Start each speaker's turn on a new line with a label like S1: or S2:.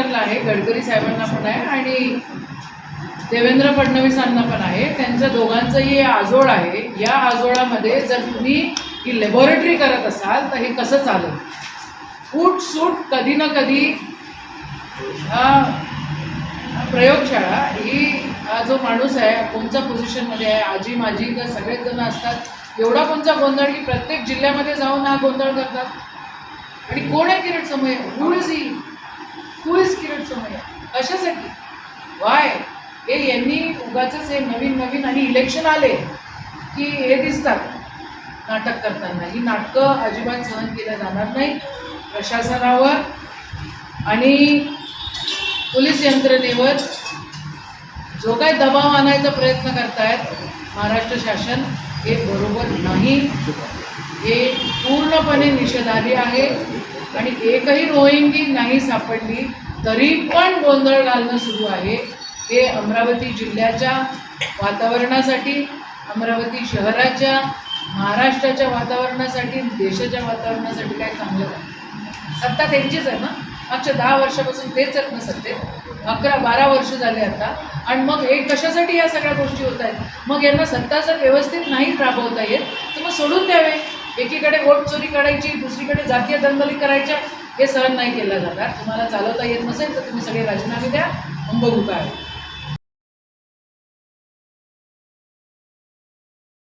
S1: पवारांना आहे, गडकरी साहेबांना पण आहे आणि देवेंद्र फडणवीसांना पण आहे. त्यांच्या दोघांचंही आजोळ आहे. या आजोळामध्ये जर तुम्ही ही लॅबॉरेटरी करत असाल तर हे कसं चालेल? फूट सूट कधी ना कधी प्रयोगशाळा ही हा जो माणूस आहे कोणत्या पोझिशनमध्ये आहे, आजी माझी तर सगळेच जण असतात, एवढा कोणता गोंधळ की प्रत्येक जिल्ह्यामध्ये जाऊन हा गोंधळ करतात. आणि कोण आहे किरीट सोमय्या? Who is Kirit Somaiya? कशासाठी? वाय? हे यांनी उगाचच हे नवीन नवीन आणि इलेक्शन आले की हे दिसतात नाटक करताना. ही नाटकं अजिबात सहन केल्या जाणार नाही. प्रशासनावर आणि पोलीस यंत्रणेवर जो काही दबाव आणायचा प्रयत्न करतायत महाराष्ट्र शासन, हे बरोबर नाही. हे पूर्णपणे निषेधार्ह आहे. आणि एकही रोहिंगी नाही सापडली तरी पण गोंधळ घालणं सुरू आहे. हे अमरावती जिल्ह्याच्या वातावरणासाठी, अमरावती शहराच्या, महाराष्ट्राच्या वातावरणासाठी, देशाच्या वातावरणासाठी काय चांगलं नाही. सत्ता त्यांचीच आहे ना, मागच्या 10 वर्षापासून तेच आहेत ना सत्तेत. 11-12 वर्ष झाले आता. आणि मग हे कशासाठी या सगळ्या गोष्टी होत आहेत? मग यांना सत्ता जर व्यवस्थित नाही राबवता येत तर मग सोडून द्यावे. एकीकडे वोट चोरी करायची, दुसरीकडे जातीय दंगली करायच्या, हे सहन नाही केलं जाणार. तुम्हाला चालवता येत नसेल तर तुम्ही सगळे राजीनामे द्या, मग बघू काय.